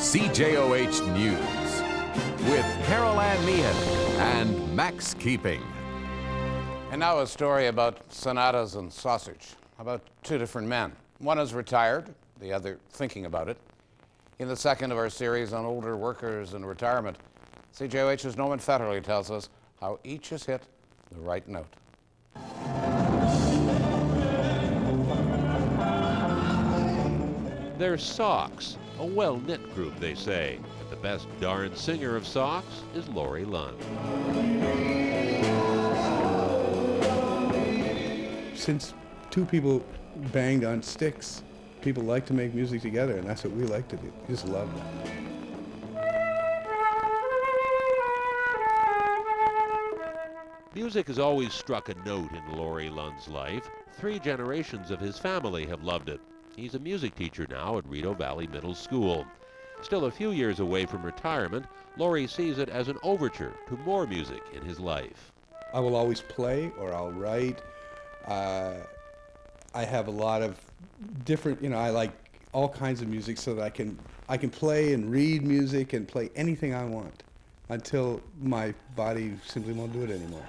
CJOH News with Carol Ann Meehan and Max Keeping. And now a story about sonatas and sausage, about two different men. One is retired, the other thinking about it. In the second of our series on older workers and retirement, CJOH's Norman Fetterley tells us how each has hit the right note. They're Socks, a well-knit group, they say. But the best darn singer of Socks is Laurie Lund. Since two people banged on sticks, people like to make music together, and that's what we like to do. We just love that. Music has always struck a note in Laurie Lund's life. 3 generations of his family have loved it. He's a music teacher now at Rideau Valley Middle School. Still a few years away from retirement, Laurie sees it as an overture to more music in his life. I will always play, or I'll write. I have a lot of different, I like all kinds of music so that I can play and read music and play anything I want until my body simply won't do it anymore.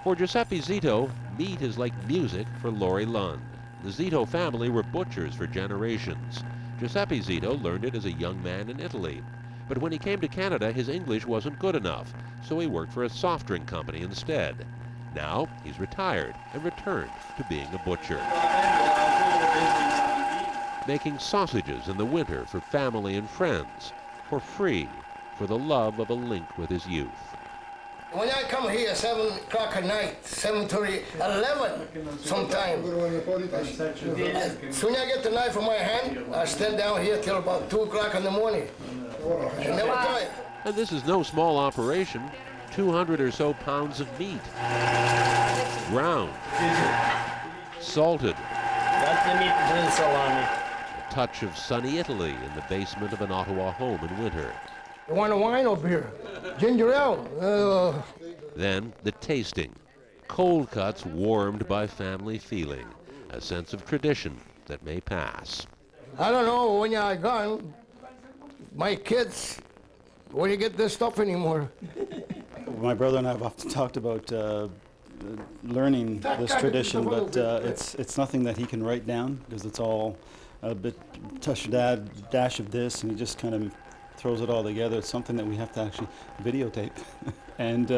For Giuseppe Zito, meat is like music for Laurie Lund. The Zito family were butchers for generations. Giuseppe Zito learned it as a young man in Italy. But when he came to Canada, his English wasn't good enough, so he worked for a soft drink company instead. Now, he's retired and returned to being a butcher. Making sausages in the winter for family and friends, for free, for the love of a link with his youth. When I come here 7 o'clock at night, 7:30, 11 sometimes, soon I get the knife in my hand, I stand down here till about 2 o'clock in the morning. I never tire. And this is no small operation. 200 or so pounds of meat. Ground. Salted. That's the meat between salami. A touch of sunny Italy in the basement of an Ottawa home in winter. You want a wine or beer? Ginger ale? Then the tasting. Cold cuts warmed by family feeling. A sense of tradition that may pass. I don't know, when you're gone, my kids, where do you get this stuff anymore? My brother and I have often talked about learning this tradition, but it's nothing that he can write down because it's all a bit touch dash of this, and he just kind of throws it all together. It's something that we have to actually videotape and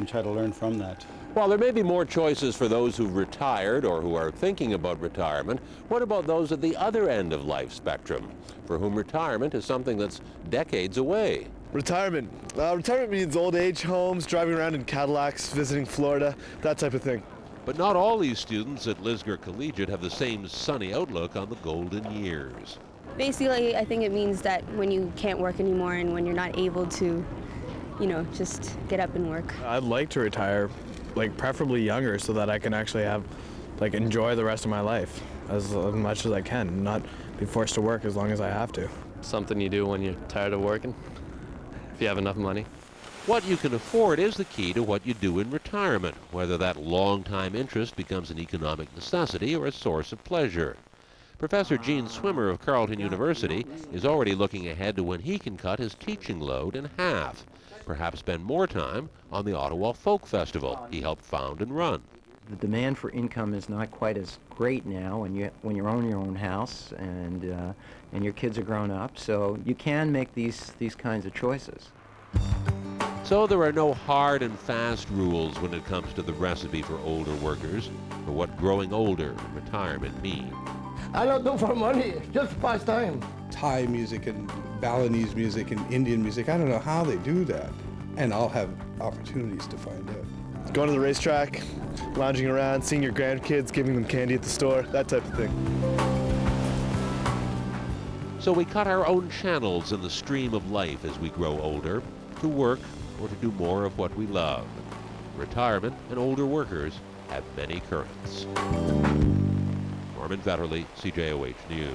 try to learn from that. While there may be more choices for those who've retired or who are thinking about retirement, what about those at the other end of life spectrum, for whom retirement is something that's decades away? Retirement. Retirement means old age homes, driving around in Cadillacs, visiting Florida, that type of thing. But not all these students at Lisgar Collegiate have the same sunny outlook on the golden years. Basically, I think it means that when you can't work anymore and when you're not able to, just get up and work. I'd like to retire, preferably younger, so that I can actually have, enjoy the rest of my life as much as I can, not be forced to work as long as I have to. Something you do when you're tired of working, if you have enough money. What you can afford is the key to what you do in retirement, whether that long-time interest becomes an economic necessity or a source of pleasure. Professor Gene Swimmer of Carleton University is already looking ahead to when he can cut his teaching load in half, perhaps spend more time on the Ottawa Folk Festival he helped found and run. The demand for income is not quite as great now when you own your own house and your kids are grown up, so you can make these kinds of choices. So there are no hard and fast rules when it comes to the recipe for older workers, or what growing older and retirement mean. I don't do for money, just pass time. Thai music and Balinese music and Indian music, I don't know how they do that. And I'll have opportunities to find out. Going to the racetrack, lounging around, seeing your grandkids, giving them candy at the store, that type of thing. So we cut our own channels in the stream of life as we grow older, to work or to do more of what we love. Retirement and older workers have many currents. Norman Fetterley, CJOH News.